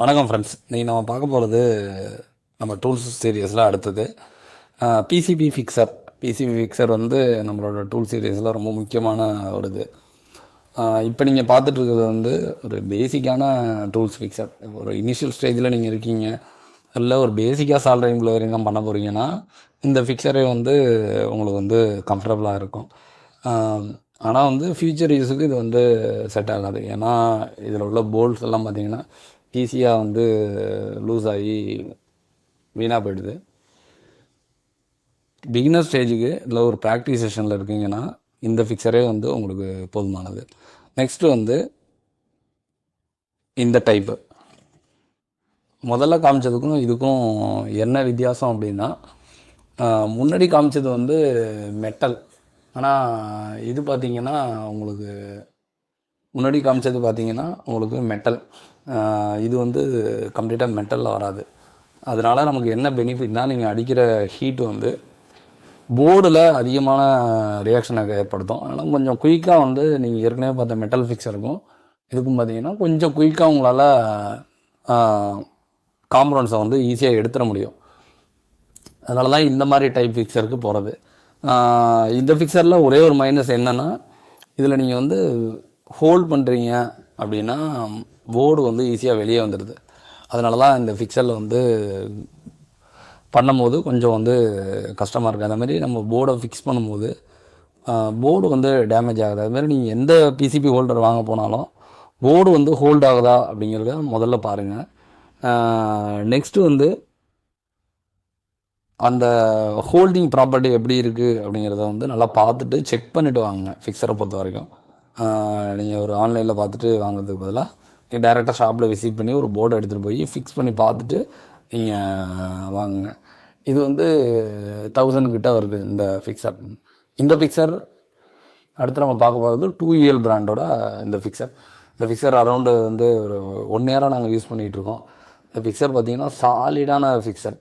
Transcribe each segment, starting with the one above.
வணக்கம் ஃப்ரெண்ட்ஸ். இன்றைக்கி நம்ம பார்க்க போகிறது நம்ம டூல்ஸ் சீரியஸில் அடுத்தது பிசிபி ஃபிக்சர். பிசிபி ஃபிக்சர் வந்து நம்மளோட டூல் சீரியஸில் ரொம்ப முக்கியமான ஒரு இது. இப்போ நீங்கள் பார்த்துட்ருக்கிறது வந்து ஒரு பேசிக்கான டூல்ஸ் ஃபிக்சர். ஒரு இனிஷியல் ஸ்டேஜில் நீங்கள் இருக்கீங்க, இல்லை ஒரு பேசிக்காக சாலரி இன்கம் பண்ண போகிறீங்கன்னா இந்த ஃபிக்சரே வந்து உங்களுக்கு வந்து கம்ஃபர்டபுளாக இருக்கும். ஆனால் வந்து ஃப்யூச்சர் யூஸுக்கு இது வந்து செட் ஆகாது. ஏன்னா இதில் உள்ள போல்ட்ஸ் எல்லாம் பார்த்திங்கன்னா ஈஸியாக வந்து லூஸ் ஆகி வீணாக போயிடுது. பிகினர் ஸ்டேஜுக்கு இல்லை ஒரு ப்ராக்டிஸ் செஷனில் இருக்கீங்கன்னா இந்த ஃபிக்சரே வந்து உங்களுக்கு போதுமானது. நெக்ஸ்ட்டு வந்து இந்த டைப்பு முதல்ல காமிச்சதுக்கும் இதுக்கும் என்ன வித்தியாசம் அப்படின்னா, முன்னாடி காமிச்சது வந்து மெட்டல். ஆனால் இது பார்த்திங்கன்னா உங்களுக்கு முன்னாடி காமிச்சது பார்த்திங்கன்னா உங்களுக்கு மெட்டல். இது வந்து கம்ப்ளீட்டாக மெட்டலில் வராது. அதனால் நமக்கு என்ன பெனிஃபிட்னால், நீங்கள் அடிக்கிற ஹீட்டு வந்து போர்டில் அதிகமான ரியாக்ஷனை ஏற்படுத்தும். அதனால் கொஞ்சம் குயிக்காக வந்து நீங்கள் ஏற்கனவே பார்த்த மெட்டல் ஃபிக்சருக்கும் இதுக்கும் பார்த்திங்கன்னா கொஞ்சம் குயிக்காக உங்களால் காம்பனன்ட்ஸை வந்து ஈஸியாக எடுத்துட முடியும். அதனால தான் இந்த மாதிரி டைப் ஃபிக்சருக்கு போகிறது. இந்த ஃபிக்சரில் ஒரே ஒரு மைனஸ் என்னென்னா, இதில் நீங்கள் வந்து ஹோல்ட் பண்ணுறீங்க அப்படின்னா போர்டு வந்து ஈஸியாக வெளியே வந்துடுது. அதனால தான் இந்த ஃபிக்சரில் வந்து பண்ணும்போது கொஞ்சம் வந்து கஷ்டமாக இருக்குது. அதேமாதிரி நம்ம போர்டை ஃபிக்ஸ் பண்ணும்போது போர்டு வந்து டேமேஜ் ஆகுது. அதுமாதிரி நீங்கள் எந்த பிசிபி ஹோல்டர் வாங்க போனாலும் போர்டு வந்து ஹோல்ட் ஆகுதா அப்படிங்கிறத முதல்ல பாருங்கள். நெக்ஸ்ட்டு வந்து அந்த ஹோல்டிங் ப்ராப்பர்ட்டி எப்படி இருக்குது அப்படிங்கிறத வந்து நல்லா பார்த்துட்டு செக் பண்ணிவிட்டு வாங்குங்க. ஃபிக்சரை பொறுத்த வரைக்கும் நீங்கள் ஒரு ஆன்லைனில் பார்த்துட்டு வாங்குறதுக்கு பதிலாக நீங்கள் டைரெக்டாக ஷாப்பில் விசிட் பண்ணி ஒரு போர்டை எடுத்துகிட்டு போய் ஃபிக்ஸ் பண்ணி பார்த்துட்டு நீங்கள் வாங்குங்க. இது வந்து 1000 கிட்ட வருது இந்த ஃபிக்சர். இந்த ஃபிக்சர் அடுத்து நம்ம பார்க்க போகிறது 2EL பிராண்டோட இந்த ஃபிக்சர். இந்த ஃபிக்சர் அரௌண்டு வந்து ஒரு 1 இயராக நாங்கள் யூஸ் பண்ணிகிட்ருக்கோம். இந்த ஃபிக்சர் பார்த்திங்கன்னா சாலிடான ஃபிக்சர்.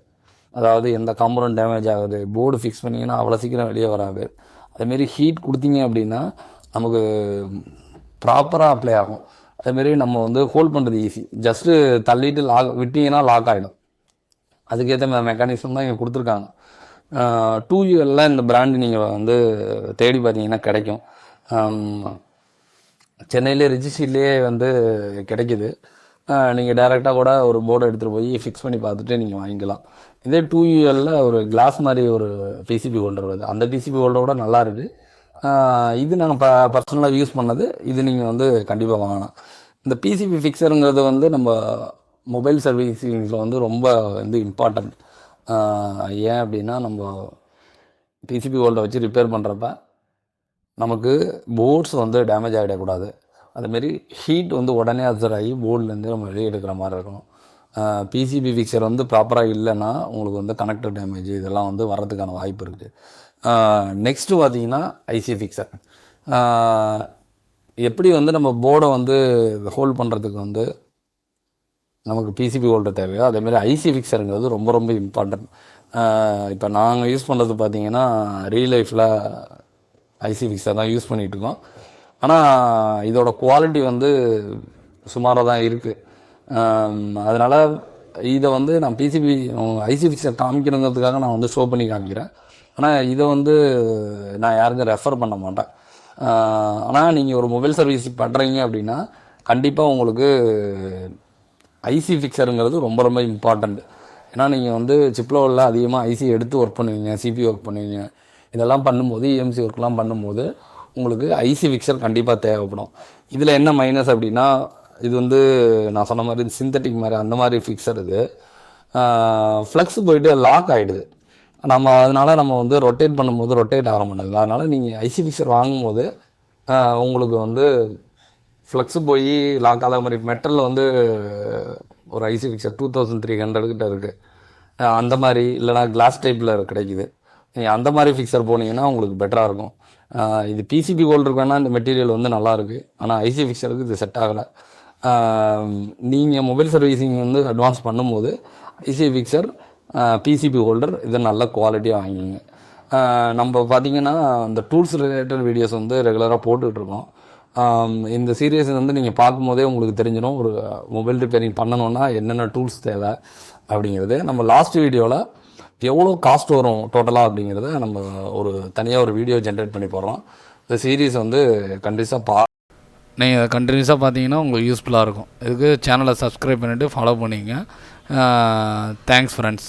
அதாவது எந்த காம்பனன்ட் டேமேஜ் ஆகுது, போர்டு ஃபிக்ஸ் பண்ணிங்கன்னா அவ்வளோ சீக்கிரம் வெளியே வராது. அதேமாரி ஹீட் கொடுத்தீங்க அப்படின்னா நமக்கு ப்ராப்பராக அப்ளை ஆகும். அதேமாரி நம்ம வந்து ஹோல்ட் பண்ணுறது ஈஸி. ஜஸ்ட்டு தள்ளிட்டு விட்டிங்கன்னா லாக் ஆகிடும். அதுக்கேற்ற மெக்கானிசம் தான் இங்கே கொடுத்துருக்காங்க. 2UL இந்த பிராண்டு நீங்கள் வந்து தேடி பார்த்தீங்கன்னா கிடைக்கும். சென்னையிலே ரிஜிஸ்ட்ரியிலே வந்து கிடைக்கிது. நீங்கள் டைரெக்டாக கூட ஒரு போர்டை எடுத்துகிட்டு போய் ஃபிக்ஸ் பண்ணி பார்த்துட்டு நீங்கள் வாங்கிக்கலாம். இதே 2UL ஒரு கிளாஸ் மாதிரி ஒரு பிசிபி ஹோல்டர் வருது. அந்த பிசிபி ஹோல்டரோட நல்லா இருக்குது. இது நாங்கள் பர்சனலாக யூஸ் பண்ணது. இது நீங்கள் வந்து கண்டிப்பாக வாங்கலாம். இந்த பிசிபி ஃபிக்சருங்கிறது வந்து நம்ம மொபைல் சர்வீஸிங்கில் வந்து ரொம்ப வந்து இம்பார்ட்டண்ட். ஏன் அப்படின்னா, நம்ம பிசிபி ஹோல்டரை வச்சு ரிப்பேர் பண்ணுறப்ப நமக்கு போர்ட்ஸ் வந்து டேமேஜ் ஆகிடக்கூடாது. அதுமாரி ஹீட் வந்து உடனே அப்சர்வ் ஆகி போர்ட்லேருந்து நம்ம வெளியே எடுக்கிற மாதிரி இருக்கணும். பிசிபி ஃபிக்சர் வந்து ப்ராப்பராக இல்லைன்னா உங்களுக்கு வந்து கனெக்டர் டேமேஜ் இதெல்லாம் வந்து வர்றதுக்கான வாய்ப்பு இருக்குது. நெக்ஸ்ட்டு பார்த்திங்கன்னா ஐசி ஃபிக்சர். எப்படி வந்து நம்ம போர்டை வந்து ஹோல்ட் பண்ணுறதுக்கு வந்து நமக்கு பிசிபி ஹோல்டர் தேவையோ அதேமாதிரி ஐசி ஃபிக்சருங்கிறது ரொம்ப ரொம்ப இம்பார்ட்டன்ட். இப்போ நாங்கள் யூஸ் பண்ணுறது பார்த்திங்கன்னா ரியல் லைஃப்பில் ஐசி ஃபிக்சர் தான் யூஸ் பண்ணிகிட்ருக்கோம். ஆனால் இதோட குவாலிட்டி வந்து சுமாராக தான் இருக்குது. அதனால் இதை வந்து நான் பிசிபி ஐசி ஃபிக்சர் காமிக்கணுங்கிறதுக்காக நான் வந்து ஷோ பண்ணி காமிக்கிறேன். ஆனால் இதை வந்து நான் யாருக்கும் ரெஃபர் பண்ண மாட்டேன். ஆனால் நீங்கள் ஒரு மொபைல் சர்வீஸ் பண்ணுறீங்க அப்படின்னா கண்டிப்பாக உங்களுக்கு ஐசி ஃபிக்சருங்கிறது ரொம்ப ரொம்ப இம்பார்ட்டண்ட். ஏன்னா நீங்கள் வந்து சிப் லெவலில் அதிகமாக ஐசி எடுத்து ஒர்க் பண்ணுவீங்க, சிபி ஒர்க் பண்ணுவீங்க. இதெல்லாம் பண்ணும்போது இஎம்சி ஒர்க்லாம் பண்ணும்போது உங்களுக்கு ஐசி ஃபிக்சர் கண்டிப்பாக தேவைப்படும். இதில் என்ன மைனஸ் அப்படின்னா, இது வந்து நான் சொன்ன மாதிரி சிந்தட்டிக் மாதிரி அந்த மாதிரி ஃபிக்சர். இது ஃப்ளக்ஸ் போயிட்டு லாக் ஆகிடுது. அதனால் நம்ம வந்து ரொட்டேட் பண்ணும்போது ரொட்டேட் ஆக மாட்டேங்குது. அதனால் நீங்கள் ஐசி ஃபிக்சர் வாங்கும்போது உங்களுக்கு வந்து ஃப்ளக்ஸு போய் லாக் ஆகாத மாதிரி மெட்டலில் வந்து ஒரு ஐசி ஃபிக்சர் 2300 கிட்ட இருக்குது. அந்த மாதிரி இல்லைனா கிளாஸ் டைப்பில் கிடைக்குது. நீங்கள் அந்த மாதிரி ஃபிக்சர் போனீங்கன்னா உங்களுக்கு பெட்டராக இருக்கும். இது பிசிபி ஹோல்டருக்கு வேணால் இந்த மெட்டீரியல் வந்து நல்லாயிருக்கு. ஆனால் ஐசி ஃபிக்சருக்கு இது செட் ஆகலை. நீங்கள் மொபைல் சர்வீஸிங் வந்து அட்வான்ஸ் பண்ணும்போது ஐசி ஃபிக்சர், பிசிபி ஹோல்டர் இதை நல்ல குவாலிட்டியாக வாங்கிங்க. நம்ம பார்த்திங்கன்னா இந்த டூல்ஸ் ரிலேட்டட் வீடியோஸ் வந்து ரெகுலராக போட்டுட்ருக்கோம். இந்த சீரியஸ் வந்து நீங்கள் பார்க்கும்போதே உங்களுக்கு தெரிஞ்சிடும் ஒரு மொபைல் ரிப்பேரிங் பண்ணணுன்னா என்னென்ன டூல்ஸ் தேவை அப்படிங்கிறது. நம்ம லாஸ்ட் வீடியோவில் எவ்வளோ காஸ்ட் வரும் டோட்டலாக அப்படிங்கிறத நம்ம ஒரு தனியாக ஒரு வீடியோ ஜென்ரேட் பண்ணி போடுறோம். இந்த சீரீஸ் வந்து நீங்கள் கண்டினியூஸாக பார்த்தீங்கன்னா உங்களுக்கு யூஸ்ஃபுல்லாக இருக்கும். இதுக்கு சேனலை சப்ஸ்கிரைப் பண்ணிவிட்டு ஃபாலோ பண்ணிங்க. Thanks friends.